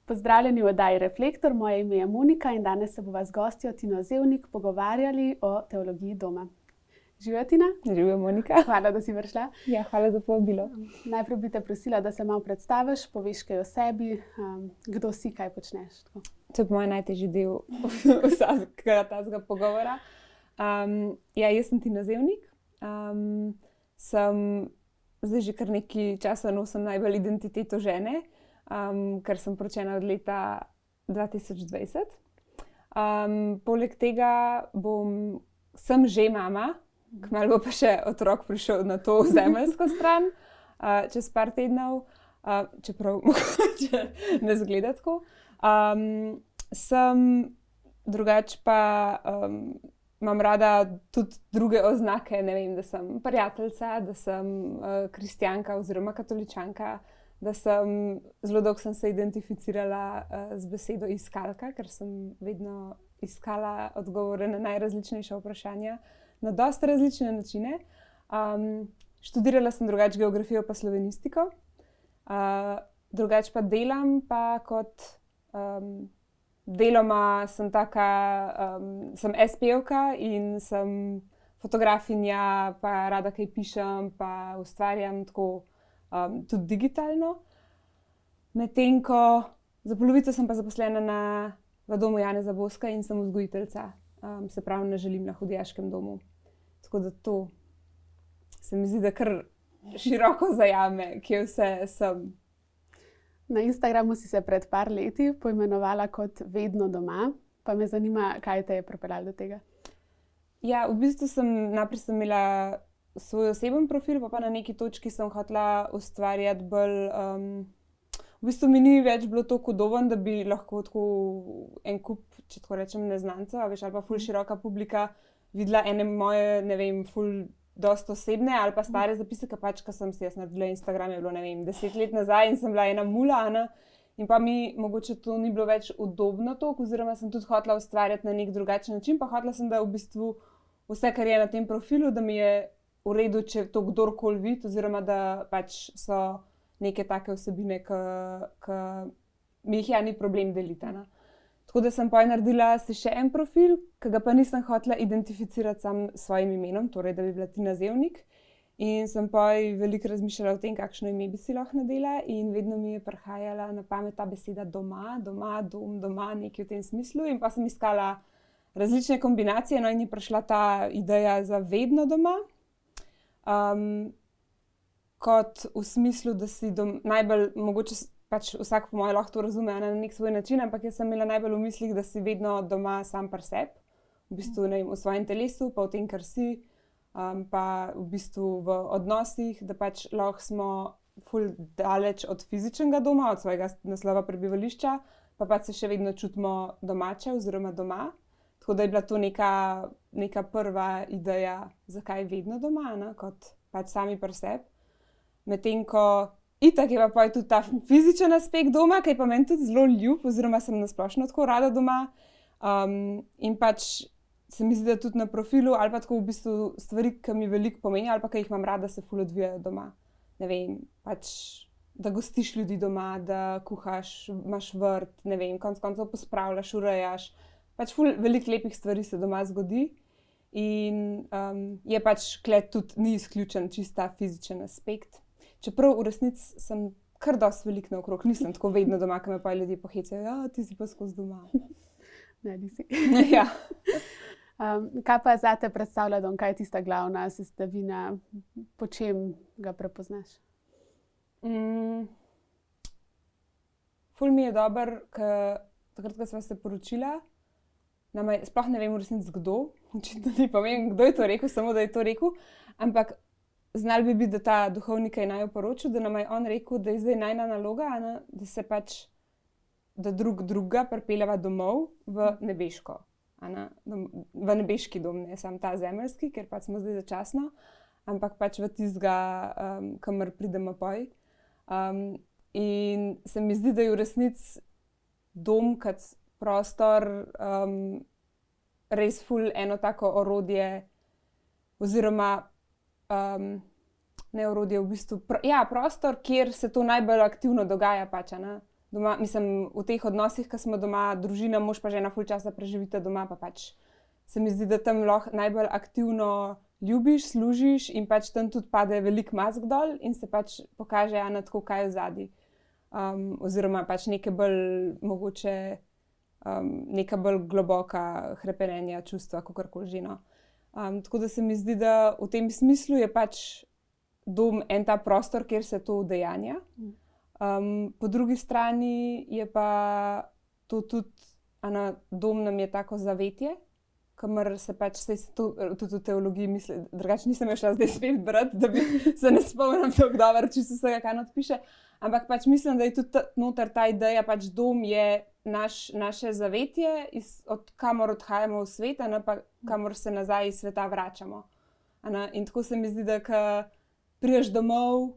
Pozdravljeni v oddaji Reflektor, moje ime je Monika in danes se bova z gostjo Tino Zevnik pogovarjali o teologiji doma. Živijo, Tina? Živijo, Monika. Hvala, da si prišla. Ja, hvala za povabilo. Najprej bi te prosila, da se malo predstaviš, poveš kaj o sebi, kdo si, kaj počneš. Tako. To je moj najtežji del vsakega tazga pogovora. Jaz sem Tina Zevnik. Sem zdaj že kar nekaj časa nosim najbolj identiteto žene, ker sem poročena od leta 2020. Poleg tega sem že mama, kmalu bo pa še otrok prišel na to zemeljsko stran, čez par tednov, čeprav mogoče ne zgleda tako. Sem drugače pa imam rada tudi druge oznake, ne vem, da sem prijateljica, da sem kristjanka oziroma katoličanka, da sem zelo dolgo sem se identificirala z besedo iskalka, ker sem vedno iskala odgovore na najrazličnejša vprašanja, na dosti različne načine. Študirala sem drugače geografijo pa slovenistiko, drugače pa delam pa kot deloma sem sem SP-ovka in sem fotografinja, pa rada kaj pišem, pa ustvarjam tako tudi digitalno. Medtem ko za polovico sem pa zaposlena v domu Janeza Boska in sem vzgojiteljica, se pravi ne želim na hodijaškem domu. Tako da to se mi zdi, da kar široko zajame, kje vse sem. Na Instagramu si se pred par leti poimenovala kot Vedno doma, pa me zanima, kaj te je pripeljalo do tega. Ja, v bistvu sem najprej imela svoj oseben profil, pa na neki točki sem hotela ustvarjati bolj, v bistvu mi ni več bilo toliko udoben, da bi lahko tako en kup, če tako rečem, neznancev, ali pa ful široka publika videla ene moje, ne vem, ful dosti osebne ali pa stare zapise, ko sem si jaz naredila Instagram, je bilo, ne vem, 10 let nazaj in sem bila ena mula, in pa mi mogoče to ni bilo več udobno toliko, oziroma sem tudi hotela ustvarjati na nek drugačen način, pa hotela sem, da v bistvu vse, kar je na tem profilu, da mi je v redu, če to kdorkoli vidi, oziroma da pač so neke take vsebine, ki mi jih ni problem deliti. Tako da sem pa naredila si še en profil, ki ga pa nisem hotela identificirati sam s svojim imenom, torej da bi bila Tina Zevnik. In sem pa veliko razmišljala o tem, kakšno ime bi si lahko nadela, in vedno mi je prihajala na pamet ta beseda doma, doma, dom, doma, nekaj v tem smislu. In pa sem iskala različne kombinacije, no in je prišla ta ideja za vedno doma. Kot v smislu, da si najbolj, mogoče pač vsak po moje lahko to razume na nek svoj način, ampak jaz sem imela najbolj v mislih, da si vedno doma sam pri sebi, v bistvu ne vem, v svojem telesu, pa v tem, kar si, pa v bistvu v odnosih, da pač lahko smo ful daleč od fizičnega doma, od svojega naslova prebivališča, pa pač se še vedno čutimo domače oziroma doma. Tako da je bila to neka prva ideja, zakaj vedno doma, kot pač sami pri sebi. Medtem ko itak je pa tudi ta fizičen aspekt doma, ki je pa meni tudi zelo ljub, oziroma sem nasplošno tako rada doma. In pač se mi zdi, da tudi na profilu, ali pa tako v bistvu stvari, ki mi veliko pomenijo, ali pa ki jih imam rada, se ful odvijajo doma. Ne vem, pač da gostiš ljudi doma, da kuhaš, imaš vrt, ne vem, konec koncev pospravljaš, urejaš. Pač ful veliko lepih stvari se doma zgodi in je pač kle tudi ni izključen čista fizičen aspekt. Čeprav v resnici sem kar dosti veliko naokrog, nisem tako vedno doma, ko me pa ljudje pohecajo, ja, ti si pa skozi doma. Ne, nisi. Ja. Kaj pa zate predstavlja dom, kaj je tista glavna sestavina, po čem ga prepoznaš? Ful mi je dobro, ker takrat, ko sva se poročila, sploh ne vem v resnici kdo, očitno ni povem, kdo je to rekel, samo da je to rekel, ampak znalo bi biti, da ta duhovnik je naju poročil, da nam je on rekel, da je zdaj najna naloga, da se pač, da druga pripeljava domov v nebeško. V nebeški dom, ne samo ta zemeljski, ker pač smo zdaj začasno, ampak pač v tistega, kamor pridemo poj. In se mi zdi, da je v resnici dom kot prostor res ful eno tako orodje, oziroma ne orodje, v bistvu, prostor, kjer se to najbolj aktivno dogaja pač, doma, mislim, v teh odnosih, ki smo doma, družina, mož pa žena ful časa preživite doma, pa pač se mi zdi, da tam lahko najbolj aktivno ljubiš, služiš in pač tam tudi pade velik mask dol in se pač pokaže, Ana, tako kaj je zadaj. Oziroma pač neke bolj mogoče, neka bolj globoka hrepenenja čustva, kakorkoli že, no. Tako da se mi zdi, da v tem smislu je pač dom en ta prostor, kjer se to udejanja. Po drugi strani je pa to tudi, Ana, dom nam je tako zavetje, kamor se pač tudi v teologiji misli, drugače nisem šla zdaj spet brati, da bi se ne spomnim tako dobro, čisto vsega, kaj odpiše. Ampak pač mislim, da je tudi noter ta ideja, pač dom je naše zavetje, od kamor odhajamo v svet, pa kamor se nazaj iz sveta vračamo. In tako se mi zdi, da ko prideš domov,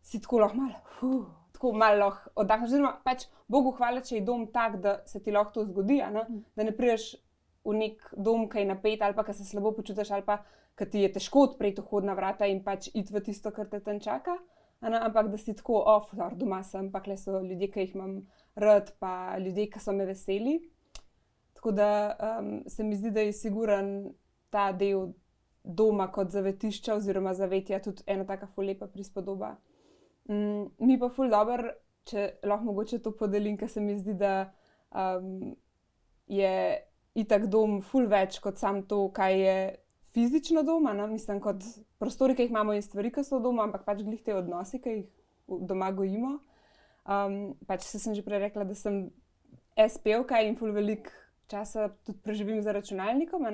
si tako lahko malo oddahneš. Oziroma, pač Bogu hvala, če je dom tak, da se ti lahko to zgodi, da ne prideš v nek dom, ki je napet, ali pa ki se slabo počutiš, ali pa ki ti je težko odpreti vhodna vrata in pač iti v tisto, kar te tam čaka. Ampak da si tako doma sem, pa kle so ljudje, ki jih imam rad, pa ljudje, ki so me veseli. Tako da se mi zdi, da je siguren ta del doma kot zavetišča oziroma zavetja tudi ena taka ful lepa prispodoba. Mi pa ful dobro, če lahko mogoče to podelim, ker se mi zdi, da je itak dom ful več kot sam to, kaj je fizično doma, mislim, kot prostori, ki jih imamo in stvari, ki so doma, ampak pač glih te odnosi, ki jih doma gojimo. Pač sem že prej rekla, da sem pevka in ful veliko časa tudi preživim za računalnikom,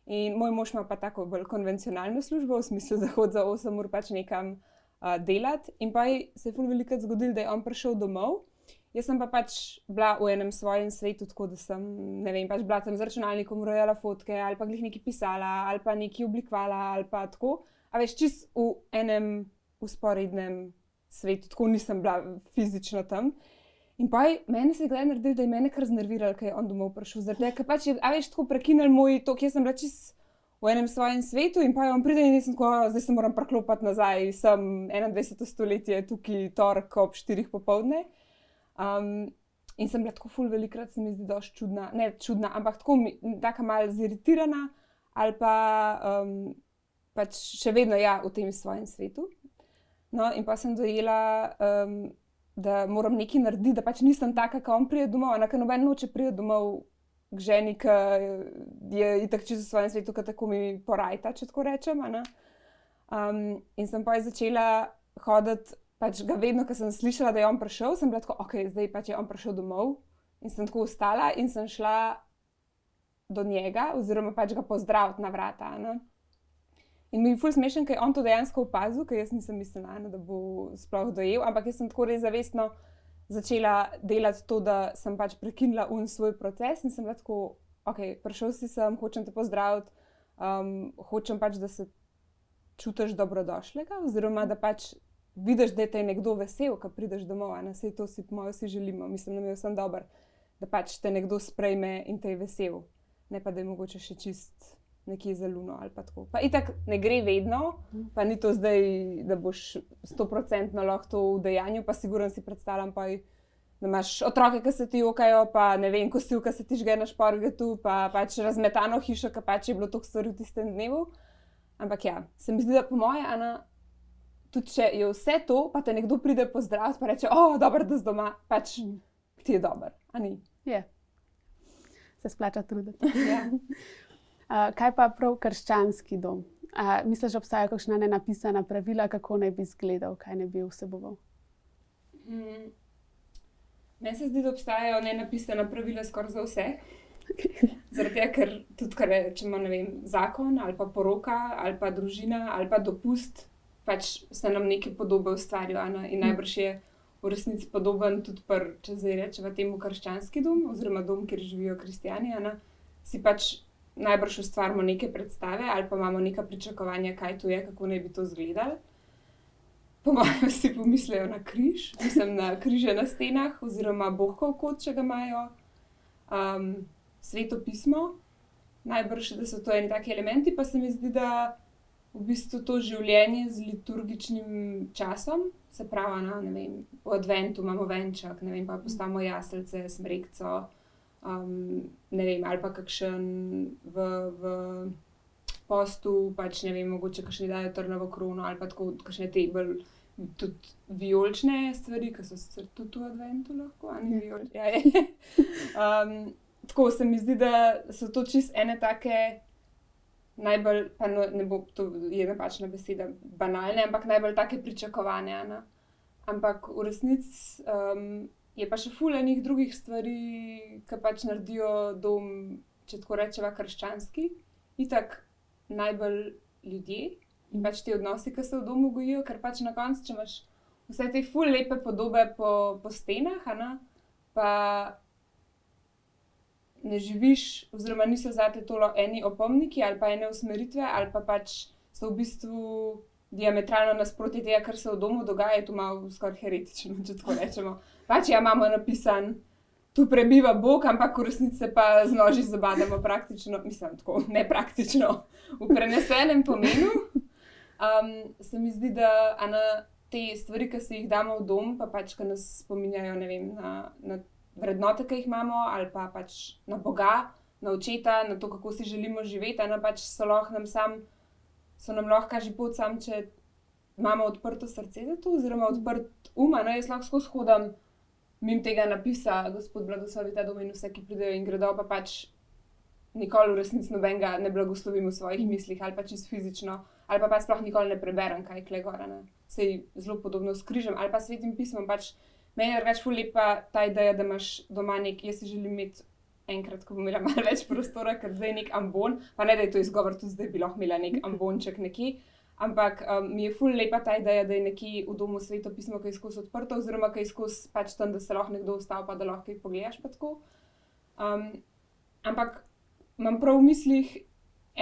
in moj mož ima pa tako bolj konvencionalno službo, v smislu, da hodi za 8 ur pač nekam delati, in pa se je ful velikokrat zgodilo, da je on prišel domov. Jaz sem pa pač bila v enem svojem svetu, tako da sem, ne vem, pač bila tam z računalnikom, urejala fotke, ali pa glih nekaj pisala, ali pa nekaj oblikovala, ali pa tako. A veš, čist v enem vzporednem svetu, tako nisem bila fizično tam. In pa meni se je gledaj naredil, da je mene kar znerviral, ker je on domov prišel. Zaradi tega, ker pač je, a veš, tako prekinil moj tok, jaz sem bila čist v enem svojem svetu in pa on pride in nisem tako, zdaj se moram preklopati nazaj, sem 21. stoletje, tukaj torek ob 4 popoldne. In sem bila tako ful velikrat, se mi zdi dosti čudna, ne čudna, ampak tako malo ziritirana ali pa pač še vedno v tem svojem svetu. No, in pa sem dojela, da moram nekaj narediti, da pač nisem taka, ko on pride domov, ker noben noče pride domov k ženi, ki je itak čisto v svojem svetu, ki tako mi porajta, če tako rečem. In sem pa začela hoditi, pač ga vedno, ko sem slišala, da je on prišel, sem bila tako, zdaj pač je on prišel domov. In sem tako ostala in sem šla do njega, oziroma pač ga pozdraviti na vrata. In mi je ful smešen, ker je on to dejansko opazil, ker jaz nisem mislila, da bo sploh dojel, ampak jaz sem tako res zavestno začela delati to, da sem pač prekinila svoj proces in sem bila tako, prišel si sem, hočem te pozdraviti, hočem pač, da se čutiš dobrodošlega, oziroma da pač vidiš, da te je nekdo vesel, ko prideš domov, saj to si po mojem vsi želimo, mislim, da mi je vsem dobro, da pač te nekdo sprejme in te je vesel, ne pa da je mogoče še čist nekje za luno ali pa tako. Pa itak ne gre vedno, pa ni to zdaj, da boš 100% lahko to v dejanju, pa sigurno si predstavljam, pa da imaš otroke, ki se ti jokajo, pa ne vem, kosilka se ti žge na špargetu, pa pač razmetano hišo, ki pač je bilo toliko stvari v tistem dnevu. Ampak se mi zdi, da po moje, tudi če je vse to, pa te nekdo pride pozdraviti, pa reče, dobro, da si doma, pač ti je dober, a ni? Je. Se splača truditi. Kaj pa prav krščanski dom? Misliš, da obstajajo kakšna nenapisana pravila, kako naj bi izgledal, kaj naj bi vseboval? Meni se zdi, da obstajajo nenapisana pravila skoraj za vse. Zaradi tega, ker tudi, če ima, ne vem, zakon ali pa poroka ali pa družina ali pa dopust, pač se nam neke podobe ustvarijo, in najbrž je v resnici podoben tudi če zdaj rečeva temu krščanski dom oziroma dom, kjer živijo kristjani, si pač najbrž ustvarimo neke predstave ali pa imamo neka pričakovanja, kaj to je, kako naj bi to izgledalo. Po mojem vsi pomislijo na križ, mislim na križe na stenah oziroma bohkov kot, če ga imajo, Sveto pismo, najbrž, da so to eni taki elementi, pa se mi zdi, da v bistvu to življenje z liturgičnim časom, se pravi, ne vem, v adventu imamo venček, ne vem, pa postavimo jaslice, smrekco, ne vem, ali pa kakšen v postu, pač ne vem, mogoče kakšni dajo trnovo krono ali pa tako kakšne te bolj tudi vijolične stvari, ki so sicer tudi v adventu lahko, a ni vijolične. Ja, je. Tako se mi zdi, da so to čist ene take najbolj, pa ne bo, to je napačna beseda, banalne, ampak najbolj take pričakovanja. Ne? Ampak v resnici je pa še ful enih drugih stvari, ki pač naredijo dom, če tako rečeva, krščanski. Itak najbolj ljudje in pač ti odnosi, ki se v domu gojijo, ker pač na koncu, če imaš vse te ful lepe podobe po stenah, pa ne živiš, oziroma niso zate tolo eni opomniki ali pa ene usmeritve, ali pa pač so v bistvu diametralno nasprotje tega, kar se v domu dogaja, je to malo skoraj heretično, če tako rečemo. Pač ja, imamo napisan, tu prebiva Bog, ampak v resnici se pa z noži zabadamo praktično, mislim tako, ne praktično, v prenesenem pomenu. Se mi zdi, da te stvari, ki si jih damo v dom, pa pač, ki nas spominjajo, ne vem, na vrednote, ki jih imamo, ali pa pač na Boga, na očeta, na to, kako si želimo živeti, pač so nam lahko kaže pot sam, če imamo odprto srce za to, oziroma odprt jaz lahko skozi hodam mimo tega napisa, Gospod blagoslovi ta dom in vse, ki pridejo in gredo, pa pač nikoli v resnici nobenega ne blagoslovim v svojih mislih, ali pa čisto fizično, ali pa sploh nikoli ne preberem, kaj je kle gor, Sej zelo podobno s križem, ali pa svetim pismom, pač meni je drugače ful lepa ta ideja, da imaš doma jaz si želim imeti enkrat, ko bom imela malo več prostora, ker zdaj nek ambon, pa ne, da je to izgovor, tudi zdaj bi lahko imela nek ambonček nekje, ampak mi je ful lepa ta ideja, da je nekje v domu sveto pismo, ki je skozi odprto, oziroma ki je skozi pač tam, da se lahko nekdo ustavi, pa da lahko kaj pogledaš pa tako. Ampak imam prav v mislih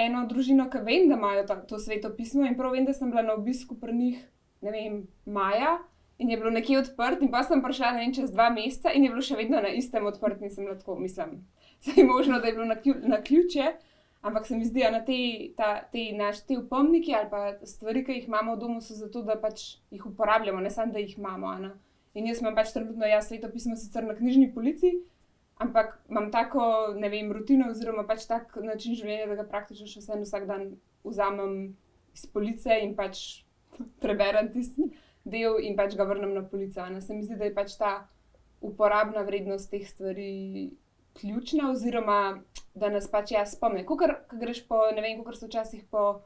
eno družino, ki vem, da imajo to sveto pismo in prav vem, da sem bila na obisku pri njih, ne vem, maja, in je bilo nekje odprt, in pa sem prišla, ne vem, čez 2 meseca in je bilo še vedno na istem odprt, in sem bila tako, mislim, saj je možno, da je bilo na ključe, ampak se mi zdi, da te opomniki ali pa stvari, ki jih imamo v domu, so zato, da pač jih uporabljamo, ne samo, da jih imamo. In jaz imam pač trenutno sveto pismo sicer na knjižni polici, ampak imam tako, ne vem, rutino oziroma pač tak način življenja, da ga praktično še vsak dan vzamem iz police in pač preberem tisti del in pač ga vrnem na polico. Se mi zdi, da je pač ta uporabna vrednost teh stvari ključna, oziroma da nas pač spomne. Ko greš po, ne vem, kakor so včasih po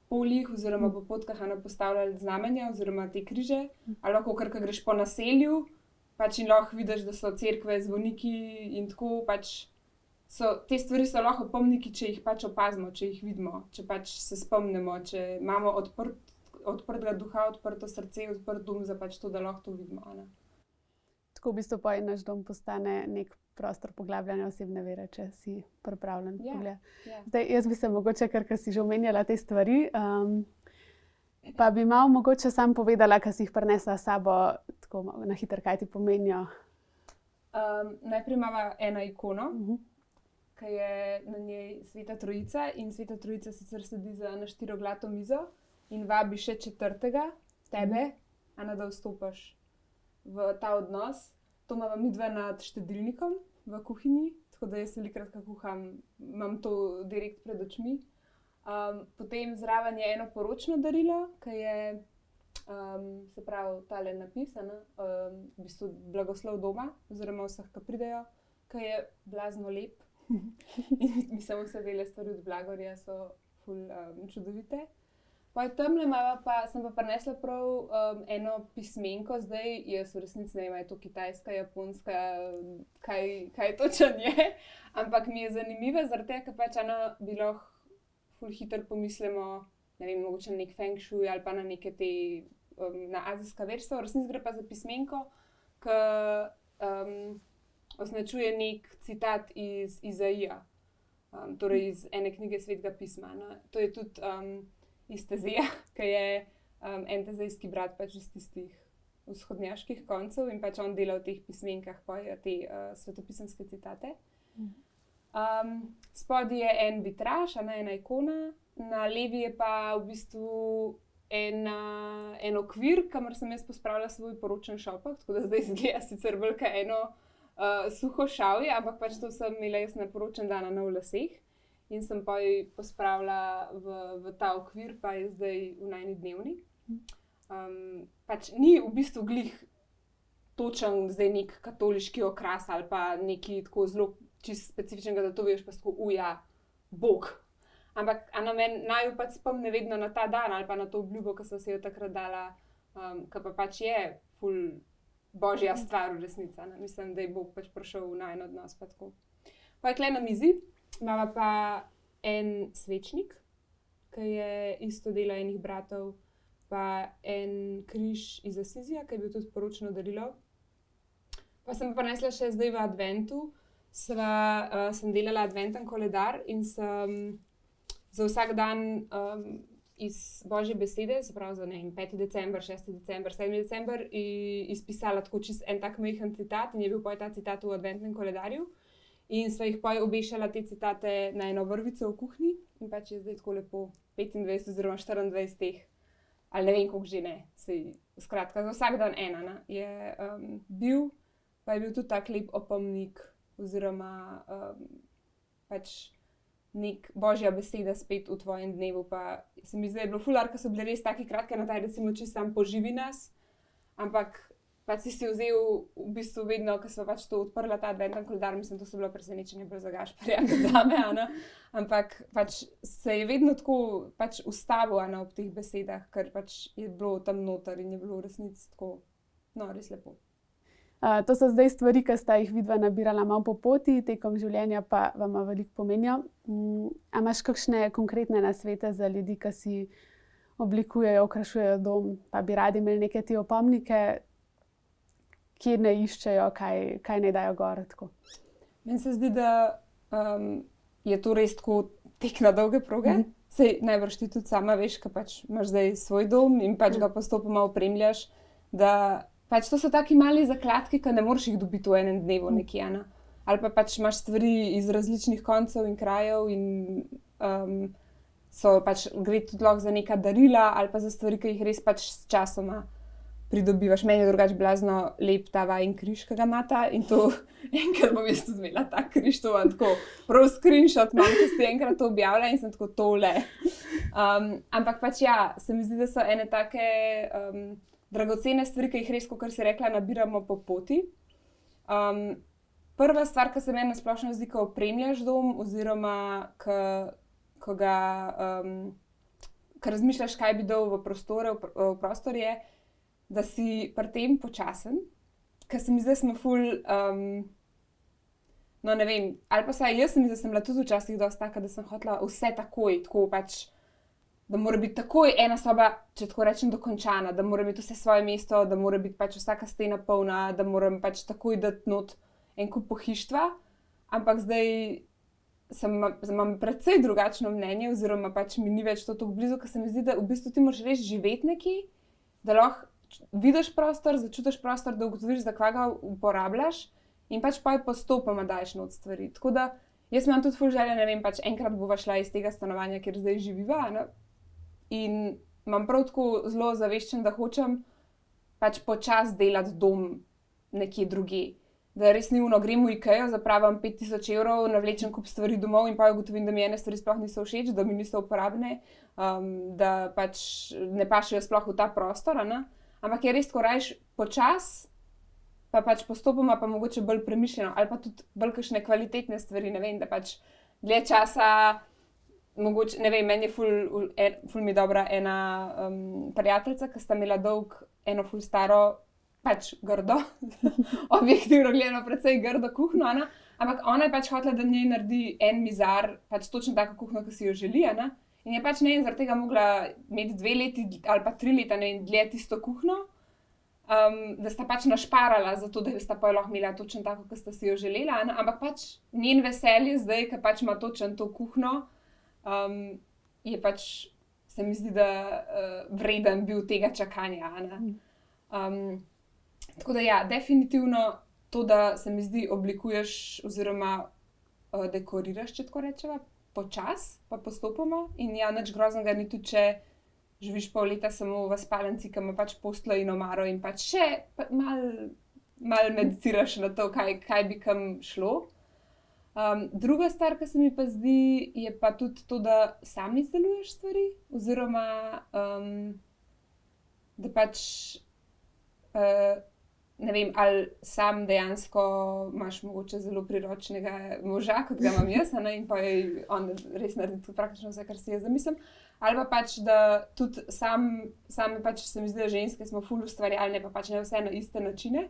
poljih oziroma po potkah postavljali znamenja oziroma te križe, ali lahko kar greš po naselju, pač in lahko vidiš, da so cerkve, zvoniki in tako pač te stvari so lahko opomniki, če jih pač opazimo, če jih vidimo, če pač se spomnimo, če imamo odprtega duha, odprto srce, odprt dom za pač to, da lahko to vidimo. Tako v bistvu pa naš dom postane nek prostor poglabljanja osebne vere, če si pripravljen pogledati. Zdaj, jaz bi se mogoče, ker si že omenjala te stvari, pa bi malo mogoče sam povedala, kaj si jih prinesla s sabo, tako na hitro, kaj ti pomenijo. Najprej imamo eno ikono, ki je na njej Sveta Trojica, in Sveta Trojica sicer sedi na 4-oglato mizo in vabi še 4. tebe, da vstopaš v ta odnos. To imamo midva nad štedilnikom v kuhinji, tako da jaz velikokrat, ko kuham, imam to direkt pred očmi. Potem zraven je eno poročno darilo, ki je, se pravi, tale napisano, v bistvu blagoslov doma, oziroma vseh, ki pridejo, ki je blazno lep. In mislim, vse dele stvari od Blagorja so ful čudovite. Tamle sem pa prinesla prav eno pismenko, zdaj jaz v resnici ne vem, je to kitajska, japonska, kaj točno je, ampak mi je zanimiva, zaradi tega, ker pač bi lahko ful hitro pomislimo, ne vem, mogoče na nek feng shui ali pa na neke te, na azijska verstva, v resnici gre pa za pismenko, ki označuje nek citat iz Izaija, torej iz ene knjige Svetega pisma. To je tudi iz Tezija, ki je entezejski brat pač iz tistih vzhodnjaških koncev in pač on dela v teh pismenkah te svetopisemske citate. Spodaj je en vitraž, ena ikona, na levi je pa v bistvu en okvir, kamor sem jaz pospravila svoj poročen šopek, tako da zdaj izgleda sicer velika eno suho šavje, ampak pač to sem imela jaz na poročen dan na laseh in sem pa jo pospravila v ta okvir, pa je zdaj v najni dnevni. Pač ni v bistvu glih točen zdaj nek katoliški okras ali pa neki tako zelo čisto specifičnega, da to veš pa tako uja Bog. Ampak naj jo pač spomne vedno na ta dan ali pa na to obljubo, ki so se jo takrat dala, ki pa pač je ful božja stvar v resnici. Mislim, da je Bog pač prišel v najin odnos. Pa je tukaj na mizi, imamo pa en svečnik, ki je isto delo enih bratov, pa en križ iz Asizija, ki je bil tudi poročno darilo. Pa sem pa prinesla še zdaj v adventu, sem delala adventen koledar in sem za vsak dan iz Božje besede, se pravi za 5. december, 6. december, 7. december, izpisala tako čist en tak majhen citat in je bil ta citat v adventnem koledarju. In sva jih poj obešala te citate na eno vrvico v kuhinji in pač je zdaj tako lepo 25 oziroma 24 teh, ali ne vem, koliko že ne. Skratka, za vsak dan ena je bil, pa je bil tudi tak lep opomnik oziroma pač nek Božja beseda spet v tvojem dnevu. Pa se mi zdi, da je bilo fular, ker so bile res taki kratke nataj, recimo, če sam poživi nas, ampak pač si vzel v bistvu vedno, ko smo pač to odprla ta adventen koledar, mislim, to so bilo presenečenje brez Gašperja, zame, ampak pač se je vedno tako pač ustavil ob teh besedah, ker pač je bilo tam noter in je bilo v resnici tako, no, res lepo. To so zdaj stvari, ki sta jih vidva nabirala malo po poti, tekom življenja pa vama veliko pomenijo. A imaš kakšne konkretne nasvete za ljudi, ki si oblikujejo, okrašujejo dom, pa bi radi imeli neke te opomnike, kjer ne iščejo, kaj ne dajo gor? Tako. Meni se zdi, da je to res tako tek na dolge proge. Sej najbrž ti tudi sama veš, ka pač imaš zdaj svoj dom in pač ga postopoma opremljaš, da pač to so taki mali zakladki, ki ne moreš jih dobiti v enem dnevu nekje, ali pa pač imaš stvari iz različnih koncev in krajev in gre tudi lahko za neka darila ali pa za stvari, ki jih res pač s časoma pridobivaš. Meni je drugače blazno lep ta vajin križ, ki ga imata in to enkrat bom jaz tudi imela ta križ, to vam tako prav screenshot imam, ko ste enkrat to objavila in sem tako tole. Ampak pač ja, se mi zdi, da so ene take dragocene stvari, ki jih res, kot si rekla, nabiramo po poti. Prva stvar, ki se meni na splošno zdi, ko opremljaš dom oziroma ko razmišljaš, kaj bi dal v prostor je, da si pri tem počasen, ker se mi zdi, da smo ful, no ne vem, ali pa saj jaz se mi zdi, da sem bila tudi včasih dosti taka, da sem hotela vse takoj, tako pač, da mora biti takoj ena soba, če tako rečem, dokončana, da mora imeti vse svoje mesto, da mora biti pač vsaka stena polna, da moram pač takoj dati not en kup pohištva, ampak zdaj imam precej drugačno mnenje oziroma pač mi ni več to tako blizu, ker se mi zdi, da v bistvu ti moraš res živeti nekje, da lahko vidiš prostor, začutiš prostor, da ugotoviš, za kva ga uporabljaš in pač pa postopoma daješ not stvari. Tako da jaz imam tudi ful želje, ne vem, pač enkrat bova šla iz tega stanovanja, kjer zdaj živiva, in imam prav tako zelo zaveščen, da hočem pač počas delati dom nekje drugje. Da res ni grem v Ikejo, zapravim 5000 evrov, navlečem kup stvari domov in pa ugotovim, da mi ene stvari sploh niso všeč, da mi niso uporabne, da pač ne pašejo sploh v ta prostor, ampak je res tako rajš počas, pa pač postopoma pa mogoče bolj premišljeno ali pa tudi bolj kakšne kvalitetne stvari, ne vem, da pač dlje časa mogoče, ne vem, meni je ful mi dobra ena prijateljica, ki sta imela dolg eno ful staro, pač grdo, objektivno gledano precej grdo kuhno, ampak ona je pač hotela, da njej naredi en mizar, pač točno tako kuhno, ki si jo želi, in je pač ne vem, zaradi tega mogla imeti 2 leti ali pa 3 leta, ne vem, dlje tisto kuhno, da sta pač našparala za to, da sta pa lahko imela točno tako, ki sta si jo želela, ampak pač njen veselje zdaj, ker pač ima točno to kuhno, je pač, se mi zdi, da vreden bil tega čakanja, Tako da ja, definitivno to, da se mi zdi oblikuješ oziroma dekoriraš, če tako rečeva, počas, pa postopoma. In ja, nič groznega ni tudi, če živiš pol leta samo v spalnici, ki ima pač posteljo in omaro in pač še malo meditiraš na to, kaj bi kam šlo. Druga stvar, ki se mi pa zdi, je pa tudi to, da sam izdeluješ stvari, oziroma da pač ne vem, ali sam dejansko imaš mogoče zelo priročnega moža, kot ga imam jaz, in pa je on res naredi praktično vse, kar si jaz zamislim. Ali pa pač, da tudi sami pač se mi zdi, da ženske smo ful ustvarjalne, pa pač ne vse na iste načine,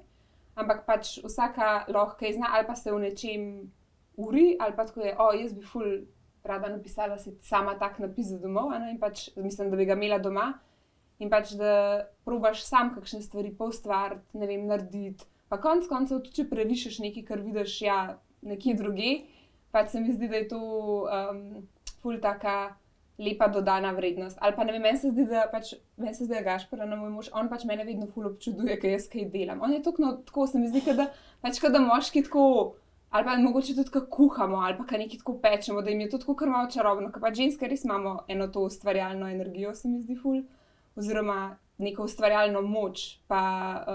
ampak pač vsaka lahko kaj zna, ali pa se v nečem uri, ali pa tako je, jaz bi ful rada napisala si sama tak napis za domov, in pač mislim, da bi ga imela doma. In pač, da probaš sam kakšne stvari poustvariti, ne vem, narediti. Pa konec koncev, tudi če prerišeš nekaj, kar vidiš nekje drugje, pač se mi zdi, da je to ful taka lepa dodana vrednost. Ali pa ne vem, meni se zdi, da Gašper, moj mož, on pač mene vedno ful občuduje, ker jaz kaj delam. On je tako se mi zdi, da moški tako, ali pa mogoče tudi kako kuhamo, ali pa kaj nekaj tako pečemo, da jim je to tako kar malo čarobno, ker pač ženske res imamo eno to ustvarjalno energijo, se mi zdi ful. Oziroma neko ustvarjalno moč, pa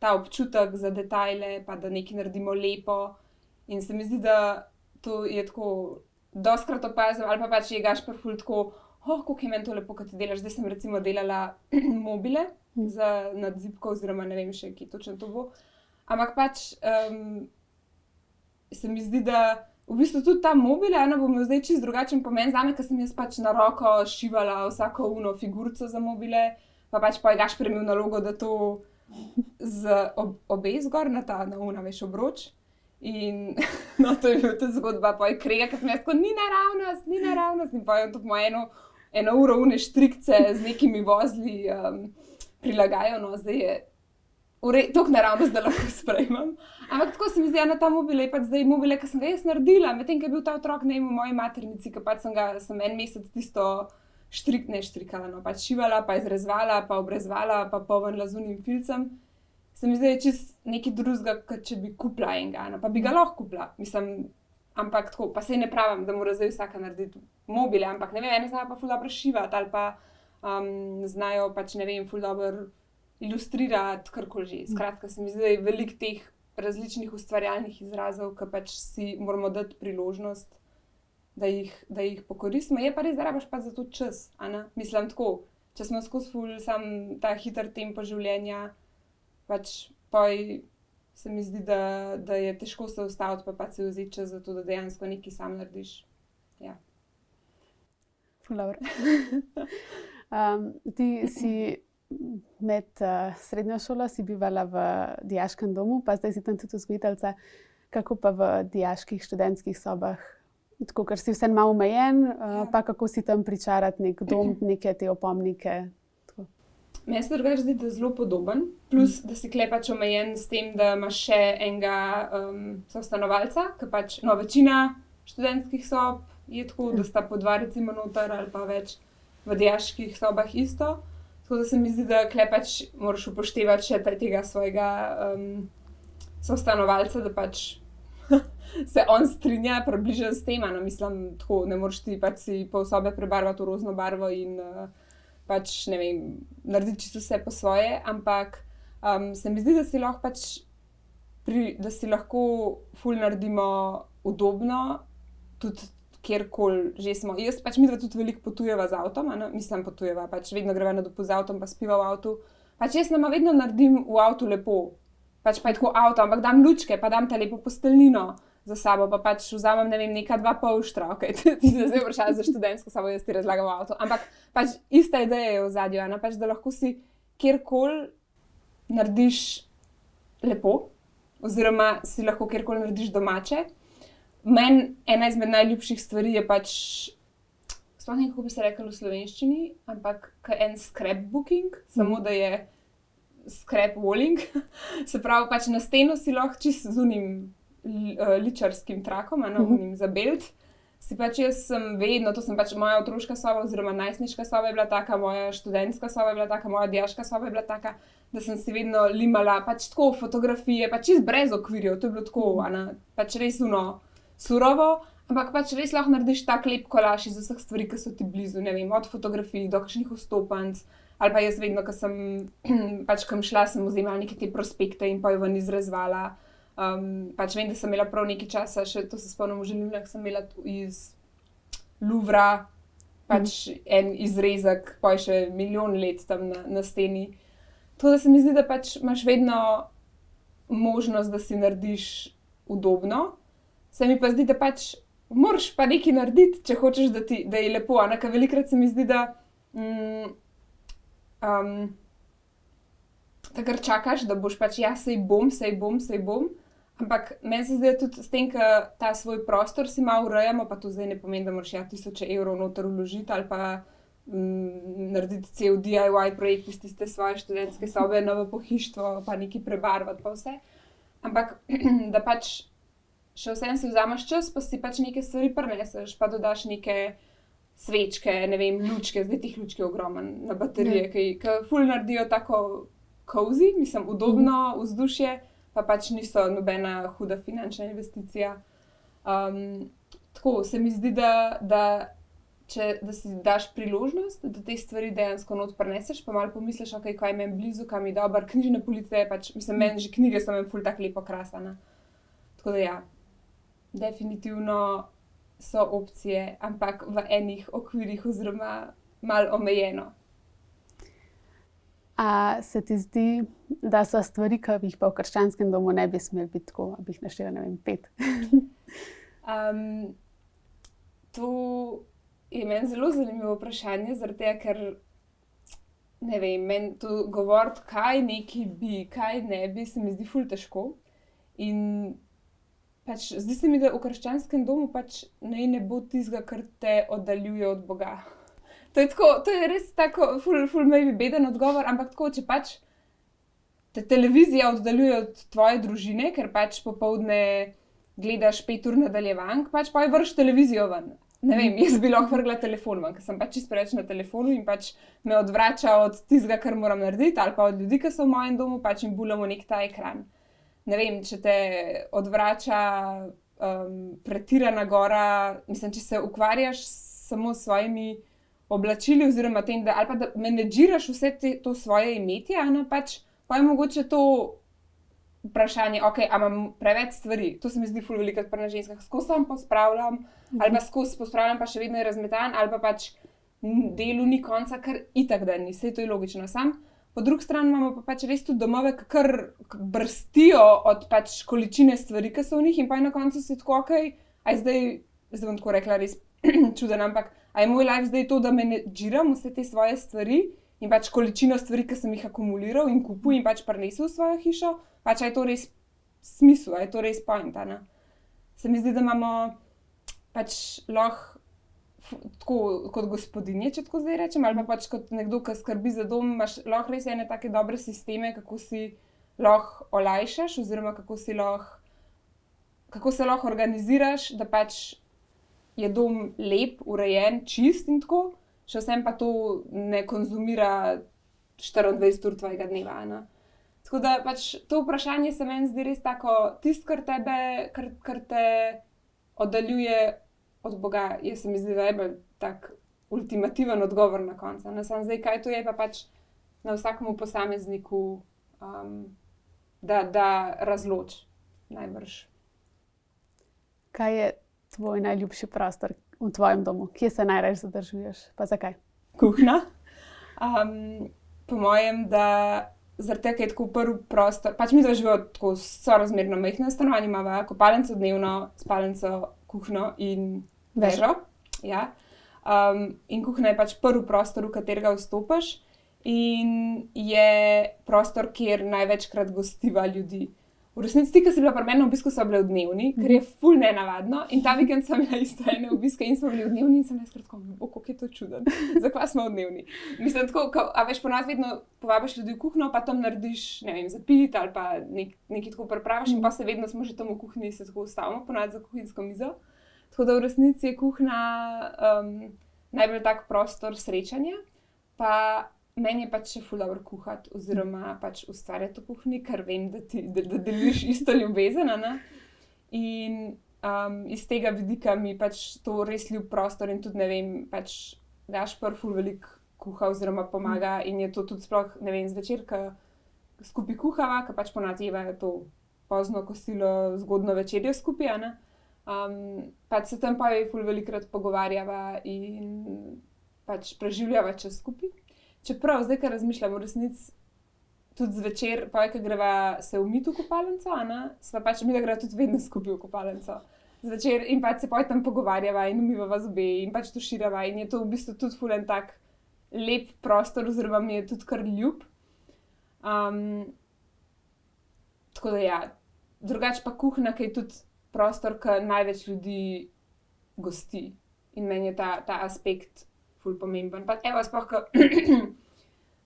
ta občutek za detajle, pa da nekaj naredimo lepo. In se mi zdi, da to je tako, dostkrat opazim, ali pa pač je Gašper ful tako, kako je meni to lepo, kaj ti delaš. Zdaj sem recimo delala mobile za nadzipko, oziroma ne vem še, ki točno to bo. Ampak pač se mi zdi, da v bistvu tudi ta mobile, bo imel zdaj čisto drugačen pomen zame, ker sem jaz pač na roko šivala vsako figurico za mobile, pa pač je Gašper imel nalogo, da to obez gor na veš, obroč. In no, to je bila ta zgodba, pa je krega, ker sem jaz tako, ni naravnost, in pa je to eno uro štrikce z nekimi vozli prilagajajo, no, zdaj je toliko naravnost, da lahko sprejmem. Ampak tako se mi zdi, na ta mobile je pač zdaj mobile, ki sem ga jaz naredila, medtem, ko je bil ta otrok v moji maternici, ker pač sem en mesec tisto štrikala, no, pač šivala, pa izrezvala, pa obrezvala, pa povrnila z unim filcem. Se mi zdi, da je čist nekaj drugega, kot če bi kupila enega, pa bi ga lahko kupila, mislim, ampak tako, pa sej ne pravim, da mora zdaj vsaka narediti mobile, ampak ne vem, ene znajo pa ful dobro šivati, ali pa znajo pač, ne vem, ful dobro ilustrirati, karkoli že. Skratka, se mi zdi, da je veliko teh različnih ustvarjalnih izrazov, ki pač si moramo dati priložnost, da jih pokoristimo. Je pa res, da rabiš pa za to čas, mislim tako, če smo skozi ful sam ta hiter tempo življenja, pač poj se mi zdi, da je težko se ustaviti, pa pač se vzeti čas za to, da dejansko nekaj sam narediš. Ja. Ful dobro. Ti si med srednjo šolo si bivala v dijaškem domu, pa zdaj si tam tudi vzgojiteljica. Kako pa v dijaških študentskih sobah? Tako, ker si vseeno malo omejen, pa kako si tam pričarati nek dom, neke te opomnike? Meni se drugače zdi, da je zelo podoben, plus da si pač omejen s tem, da imaš še enega sostanovalca, ker pač večina študentskih sob je tako, da sta po dva recimo noter ali pa več v dijaških sobah isto. Tako da se mi zdi, da pač moraš upoštevati še tega svojega sostanovalca, da pač se on strinja približno s tem, mislim, tako ne moreš ti pač si pol sobe prebarvati v rozno barvo in pač, ne vem, narediti čisto vse po svoje, ampak se mi zdi, da si lahko pač, da si lahko ful naredimo udobno, tudi kjerkoli že smo. Jaz pač midva tudi veliko potujeva z avtom, mislim potujeva, pač vedno greva na dopust z avtom, pa spiva v avtu. Pač jaz nama vedno naredim v avtu lepo, pač pa je tako avto, ampak dam lučke, pa dam ta lepo posteljnino za sabo, pa pač vzamem, ne vem, neka 2 polštra, ti se zdaj vprašala za študentsko sobo, jaz ti razlagam v avtu, ampak pač ista ideja je v ozadju, pač da lahko si kjerkoli narediš lepo, oziroma si lahko kjerkoli narediš domače. Meni ena izmed najljubših stvari je pač, sploh ne vem, kako bi se reklo v slovenščini, ampak en scrapbooking, samo da je scrapwalling. Se pravi, pač na steno si lahko čisto z unim ličarskim trakom, unim za belt. Si pač jaz sem vedno, to sem pač moja otroška soba oziroma najstniška soba je bila taka, moja študentska soba je bila taka, moja dijaška soba je bila taka, da sem si vedno limala pač tako fotografije, pač čisto brez okvirjev, to je bilo tako, pač res surovo, Ampak pač res lahko narediš tak lep kolaž iz vseh stvari, ki so ti blizu, ne vem, od fotografij do kakšnih vstopanc. Ali pa jaz vedno, ko sem pač kam šla, sem vzemala neke te prospekte in pa jo ven izrezvala. Pač vem, da sem imela prav nekaj časa, še to se spomnim v Željivnah, sem imela iz Louvra pač en izrezek, pa je še milijon let tam na steni. To, da se mi zdi, da pač imaš vedno možnost, da si narediš udobno. Se mi pa zdi, da pač moraš pa nekaj narediti, če hočeš, da je lepo. Ker velikokrat se mi zdi, da takrat čakaš, da boš pač sej bom. Ampak meni se zdi, da tudi s tem, ko ta svoj prostor si malo urejamo, pa to zdaj ne pomeni, da moraš 1000 evrov noter vložiti ali pa narediti cel DIY projekt iz tiste svoje študentske sobe, novo pohištvo, pa nekaj prebarvati pa vse. Ampak da pač še vsem si vzameš čas, pa si pač neke stvari prineseš, pa dodaš neke svečke, ne vem, lučke, zdaj teh lučk je ogromno na baterije, ki ful naredijo tako cozy, mislim, udobno vzdušje, pa pač niso nobena huda finančna investicija. Tako se mi zdi, da si daš priložnost, da te stvari dejansko not prineseš, pa malo pomisliš, ok, kaj imam blizu, kaj mi je dobro, knjižne police, pač, mislim, meni že knjige so meni ful tako lepo krasane. Tako da ja. Definitivno so opcije, ampak v enih okvirih oziroma malo omejeno. A se ti zdi, da so stvari, ki jih pa v krščanskem domu ne bi smeli biti tako, da bi jih naštela, ne vem, 5? To je meni zelo zanimivo vprašanje, zaradi tega, ker ne vem, meni to govoriti, kaj neki bi, kaj ne bi, se mi zdi ful težko. In pač zdi se mi, da v krščanskem domu pač ne bo tistega, kar te oddaljuje od Boga. To je res tako ful maybe beden odgovor, ampak tako, če pač te televizija oddaljuje od tvoje družine, ker pač popoldne gledaš 5 ur nadaljevank, pač pa je vrš televizijo ven. Ne vem, jaz bi lahko vrgla telefon ven, ker sem pač čisto preveč na telefonu in pač me odvrača od tistega, kar moram narediti, ali pa od ljudi, ki so v mojem domu, pač jim bulamo nek ta ekran. Ne vem, če te odvrača pretirana gora, mislim, če se ukvarjaš samo s svojimi oblačili oziroma tem, ali pa da menedžiraš vse to svoje imetje, pač pa je mogoče to vprašanje, ok, a imam preveč stvari, to se mi zdi ful velikokrat pri nas ženskah, skozi sam pospravljam, ali pa skozi pospravljam, pa še vedno je razmetan, ali pa pač delu ni konca, kar itak da ni, saj to je logično sam. Po drugi strani imamo pa pač res tudi domove, ki kar brstijo od pač količine stvari, ki so v njih in pa je na koncu si tako, ok, zdaj bom tako rekla res čuden, ampak a je moj life zdaj to, da menedžiram vse te svoje stvari in pač količino stvari, ki sem jih akumuliral in kupujem in pač prinesel v svojo hišo, pač je to res smisel, je to res point, ne? Se mi zdi, da imamo pač lahko tako kot gospodinje, če tako zdaj rečem, ali pa pač kot nekdo, ki skrbi za dom, imaš lahko res ene take dobre sisteme, kako si lahko olajšaš oziroma kako se lahko organiziraš, da pač je dom lep, urejen, čist in tako, še vsem pa to ne konzumira 24 ur tvojega dneva, ne? Tako da pač to vprašanje se meni zdi res tako, tisto, kar te oddaljuje od Boga, se mi zdi najbolj tak ultimativen odgovor na koncu. Samo zdaj, kaj to je, pa pač na vsakemu posamezniku, da razloči najbrž. Kaj je tvoj najljubši prostor v tvojem domu? Kje se najraje zadržuješ? Pa zakaj? Kuhinja. Po mojem, da zaradi tega, ker je tako prvi prostor, pač mi to živijo tako sorazmerno majhno stanovanje, imamo kopalnico dnevno, spalnico, kuhinjo in vežo. Ja. In kuhinja je pač prvi prostor, v katerega vstopiš in je prostor, kjer največkrat gostiva ljudi. V resnici, ti, ki si bila pri meni na obisku, so bile v dnevni, ker je ful nenavadno. In ta vikend sem imela isto ene obiske in smo bili v dnevni in sem jaz kratko, kako je to čuden. Zakaj smo v dnevni? Mislim, tako, a veš, ponovadi vedno povabiš ljudi v kuhinjo, pa tam narediš, ne vem, za piti ali pa nekaj tako pripraviš in pa se vedno smo že tam v kuhinji se tako ustavimo, ponovadi za kuhinjsko mizo. Tako da v resnici je kuhinja najbolj tak prostor srečanja, pa meni je pač še ful dobro kuhati oziroma pač ustvarjati v kuhinji, ker vem, da deliš isto ljubezen, ne? In iz tega vidika mi pač to res ljub prostor in tudi, ne vem, pač Gašper ful veliko kuha oziroma pomaga in je to tudi sploh, ne vem, zvečer, ko skupaj kuhava, ko pač ponavadi je to pozno kosilo, zgodno večerjo skupaj, ne. Pač se tam pa je ful velikokrat pogovarjava in pač preživljava čas skupaj. Čeprav zdaj, ko razmišljam, v resnici tudi zvečer, pa ko greva se umiti v kopalnico, sva pač mi da greva tudi vedno skupaj v kopalnico. Zvečer in pač se tam pogovarjava in umivava zobe in pač tuširava in je to v bistvu tudi ful en tak lep prostor oziroma mi je tudi kar ljub. Tako da ja, drugače pa kuhinja, ki je tudi prostor, ki največ ljudi gosti in meni je ta aspekt ful pomemben. Pa evo, sploh,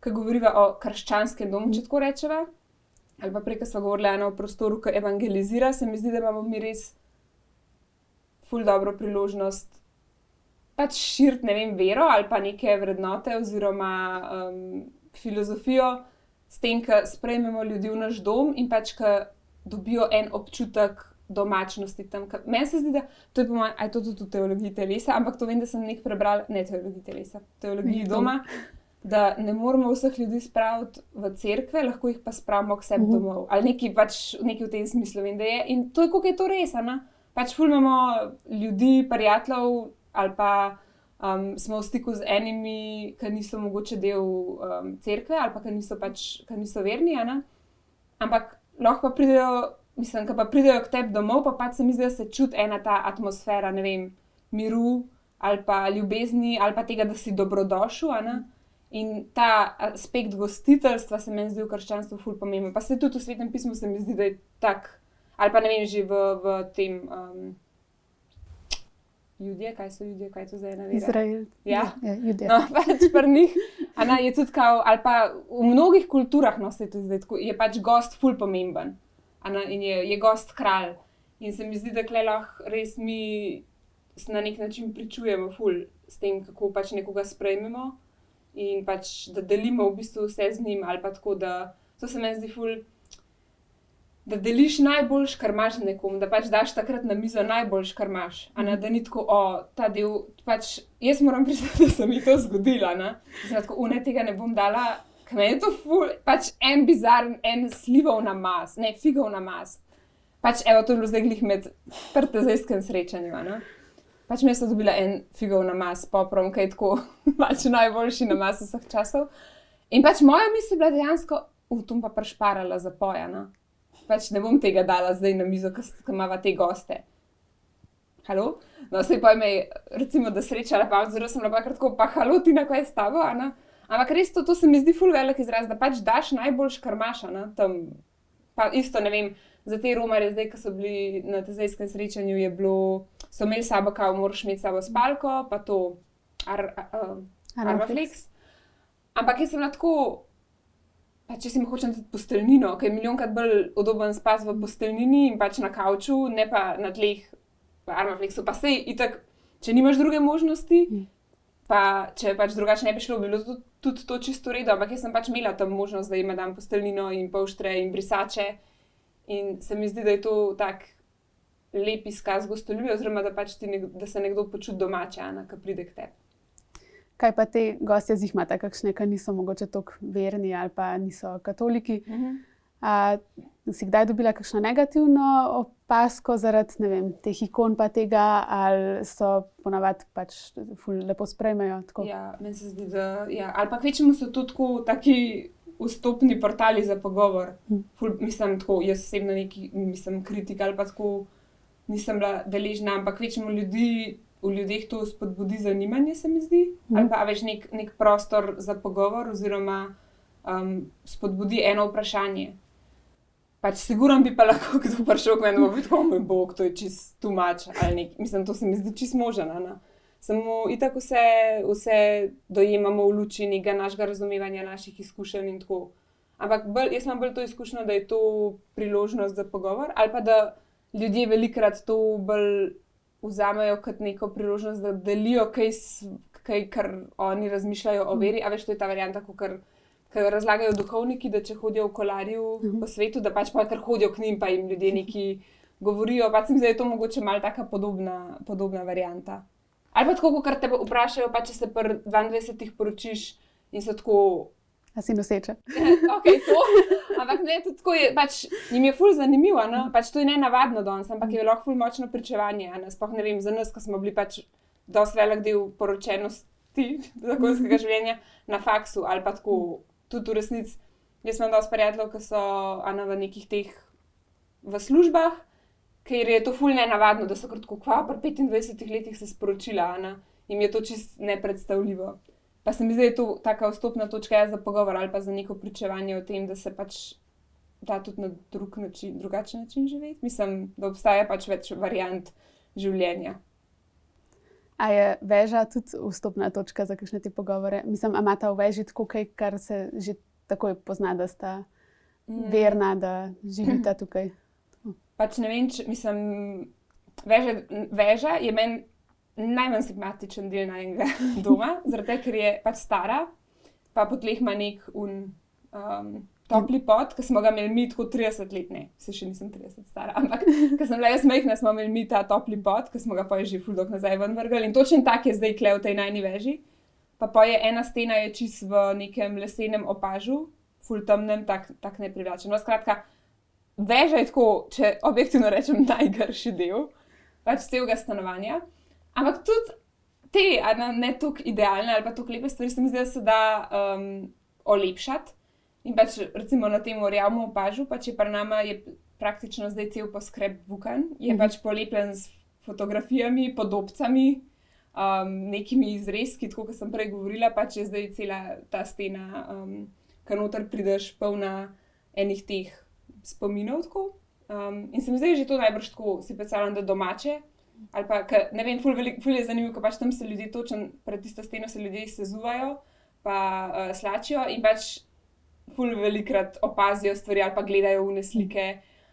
ko govoriva o krščanskem domu, če tako rečeva, ali pa prej, ko sva govorila o prostoru, ki evangelizira, se mi zdi, da imamo mi res ful dobro priložnost pač širiti, ne vem, vero ali pa neke vrednote oziroma filozofijo s tem, ko sprejmemo ljudi v naš dom in pač, ko dobijo en občutek domačnosti tam. Meni se zdi, da to je po mojem, a je to tudi v teologiji telesa, ampak to vem, da sem nekaj prebrala, ne teologiji telesa, teologiji doma, da ne moramo vseh ljudi spraviti v cerkve, lahko jih pa spravimo k sebi domov. Ali nekaj v tem smislu vem, da je. In to je, koliko je to res, ne? Pač ful imamo ljudi, prijateljev ali pa smo v stiku z enimi, ki niso mogoče del cerkve ali pa ki niso verni, ne? Ampak lahko pa pridejo, mislim, ko pa pridejo k tebi domov, pa pač se mi zdi, da se čuti ena ta atmosfera, ne vem, miru ali pa ljubezni ali pa tega, da si dobrodošel, ne? In ta aspekt gostiteljstva se meni zdi v krščanstvu ful pomemben. Pa se tudi v Svetem pismu se mi zdi, da je tak, ali pa ne vem, že v tem Judje, kaj so Judje, kaj je to za ena vera? Izrael. Ja, Judje. No, pač pri njih, je tudi kao, ali pa v mnogih kulturah, no, se to zdaj tako, je pač gost ful pomemben, in je gost kralj. In se mi zdi, da tukaj lahko res mi na nek način pričujemo ful s tem, kako pač nekoga sprejmemo in pač, da delimo v bistvu vse z njim, ali pa tako, da to se meni zdi ful, da deliš najboljš, kar imaš z nekom, da pač daš takrat na mizo najboljš, kar imaš, da ni tako, ta del, pač jaz moram priznati, da se mi to zgodilo, ne. Zdaj tako, tega ne bom dala, ker meni je to ful, pač en bizaren, en slivov namaz, ne, figov namaz. Pač evo, to je bilo zdaj glih med partizejskem srečanju, ne. Pač mi sem dobila en figov namaz s poprom, ki je tako pač najboljši namaz vseh časov. In pač moja misel je bila dejansko, to pa prešparala za poja, ne. Pač ne bom tega dala zdaj na mizo, ko imava te goste. Halo? No, sej pa me je, recimo, da srečala, pa zelo sem bila kratko, pa halo, Tina, kaj je s tabo, ne? Ampak res to se mi zdi ful velik izraz, da pač daš najboljš, kar imaš, ne, tam. Pa isto, ne vem, za te romarje zdaj, ko so bili na tezejskem srečanju, so imeli sabo, kao moraš imeti sabo spalko, pa to Armaflex. Ampak jaz sem bila tako, pač če si mi hočem tudi posteljnino, ker je milijonkrat bolj udoben spati v posteljnini in pač na kavču, ne pa na tleh v Armaflexu. Pa sej itak, če nimaš druge možnosti, pa če pač drugače ne bi šlo, bi bilo tudi to čisto v redu, ampak jaz sem pač imela tam možnost, da jim dam posteljnino in polštre in brisače. In se mi zdi, da je to tak lep izkaz gostoljubja, oziroma da pač da se nekdo počuti domače, ko pride k tebi. Kaj pa te gostje z jih imate, kakšne, ki niso mogoče toliko verni ali pa niso katoliki? Si kdaj dobila kakšno negativno opazko zaradi, ne vem, teh ikon pa tega, ali so ponavadi pač ful lepo sprejmejo? Tako? Ja, meni se zdi, da ja. Ali pa kvečemu so to tako taki vstopni portali za pogovor. Mislim, tako, jaz osebno mislim, kritika ali pa tako nisem bila deležna, ampak kvečemu v ljudeh to spodbudi zanimanje, se mi zdi. Ali pa veš nek prostor za pogovor oziroma spodbudi eno vprašanje. Pač siguran bi pa lahko kdo prišel k meni, da bo moj bog, to je čist too much ali nek. Mislim, to se mi zdi čist možno, ne. Samo itak vse dojemamo v luči nekega našega razumevanja, naših izkušenj in tako. Ampak jaz imam bolj to izkušnjo, da je to priložnost za pogovor, ali pa da ljudje velikokrat to bolj vzamejo kot neko priložnost, da delijo kaj, kar oni razmišljajo o veri. A veš, to je ta varianta, kar razlagajo duhovniki, da če hodijo v kolarju po svetu, da pač pa kar hodijo k njim, pa jim ljudje neki govorijo, pa se mi zdi, da je to mogoče malo taka podobna varianta. Ali pa tako, kot te vprašajo, pa če se pri 22 poročiš in so tako... A si noseča? Ok, to. Ampak ne, to tako je, pač jim je ful zanimivo, no? Pač to je nenavadno danes, ampak je lahko ful močno pričevanje, sploh ne vem, za nas, ko smo bili pač dosti velik del poročenosti zakonskega življenja na faksu ali pa tako, tudi v resnici. Jaz imam dosti prijateljev, ki so v nekih teh v službah, ker je to ful nenavadno, da so kratko pri 25 letih se sporočila, jim je to čist nepredstavljivo. Pa se mi zdi, da je to taka vstopna točka za pogovor ali pa za neko pričevanje o tem, da se pač da tudi na drugačen način živeti. Mislim, da obstaja pač več variant življenja. A je veža tudi vstopna točka za kakšne te pogovore? Mislim, a imata v veži tako kaj, kar se že takoj pozna, da sta verna, da živita tukaj? Pač ne vem, mislim, veža je meni najmanj simpatičen del najnega doma, zaradi tega, ker je pač stara, pa po tleh ima nek topli pot, ki smo ga imeli mi tako 30 let, ne, se še nisem 30 stara, ampak ko sem bila jaz majhna, smo imeli mi ta topli pot, ki smo ga pa že ful dolgo nazaj ven vrgli in točno tak je zdaj kle v tej najni veži. Pa je ena stena je čist v nekem lesenem opažu, ful temnem, tak neprivlačen. No, skratka, veža je tako, če objektivno rečem, najgrši del pač celega stanovanja. Ampak tudi te, ne toliko idealne ali pa toliko lepe stvari, se mi zdi, da se da olepšati. In pač recimo na tem rjavem opažu, pač je pri nama je praktično zdaj cel poskrep bukan, je pač polepljen s fotografijami, podobcami, nekimi izrezki, tako kot sem prej govorila, pač je zdaj cela ta stena, kar noter prideš polna enih teh spominov tako. In se mi zdi, že to najbrž tako si predstavljam, da domače. Ali pa, ne vem, ful je zanimivo, ker pač tam se ljudje točno pred tisto steno se ljudje sezuvajo, pa slačijo in pač ful velikrat opazijo stvari ali pa gledajo vne slike.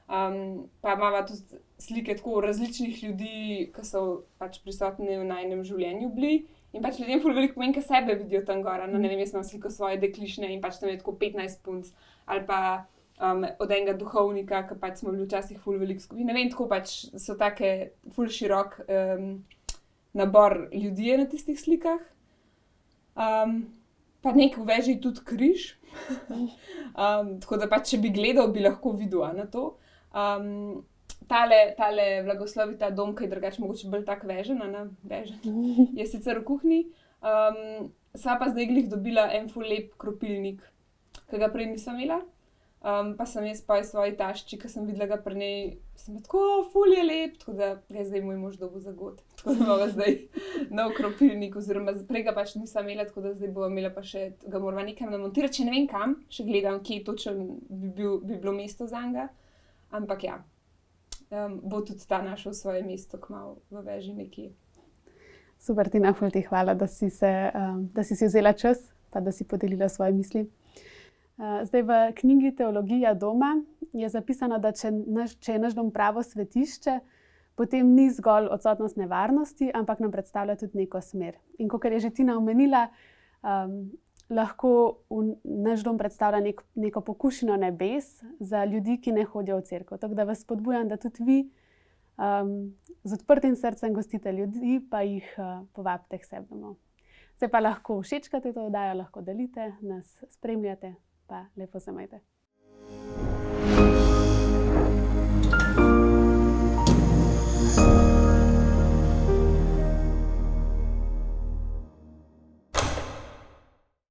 Pa imamo tudi slike tako različnih ljudi, ki so pač prisotni v najnem življenju bili. In pač ljudem ful veliko pomeni, ker sebe vidijo tam gora. No, ne vem, jaz imam sliko svoje deklišne in pač tam je tako 15 punc. Ali pa od enega duhovnika, ki pač smo bili včasih ful veliko skupaj. Ne vem, tako pač so take ful širok nabor ljudi na tistih slikah. Pa nek v veži tudi križ. Tako da pač, če bi gledal, bi lahko videl na to. Tale blagoslovita dom, ki je drugače mogoče bolj tak vežen, je sicer v kuhinji. Sva pa zdaj glih dobila en ful lep kropilnik, ki ga prej nisem imela. Pa sem jaz pa svoji tašči, ki sem videla ga pri njej, sem tako, ful je lep, tako da ga je zdaj moj mož dobil za god. Tako da imamo zdaj nov kropilnik, oziroma prej ga pač nisem imela, tako da zdaj bova imela pa še, ga morava nekam namontirati, če ne vem kam, še gledam, kje točno bi bilo mesto zanj. Ampak ja, bo tudi ta našel svoje mesto kmalu v veži nekje. Super, Tina, ful ti hvala, da si si vzela čas, pa da si podelila svoje misli. Zdaj v knjigi Teologija doma je zapisano, da če je naš dom pravo svetišče, potem ni zgolj odsotnost nevarnosti, ampak nam predstavlja tudi neko smer. In kakor je že Tina omenila, lahko naš dom predstavlja neko pokušino nebes za ljudi, ki ne hodijo v cerkev. Tako da vas spodbujam, da tudi vi z odprtim srcem gostite ljudi, pa jih povabite k sebi domov. Zdaj pa lahko všečkate to oddajo, lahko delite, nas spremljate. Pa lepo se majte.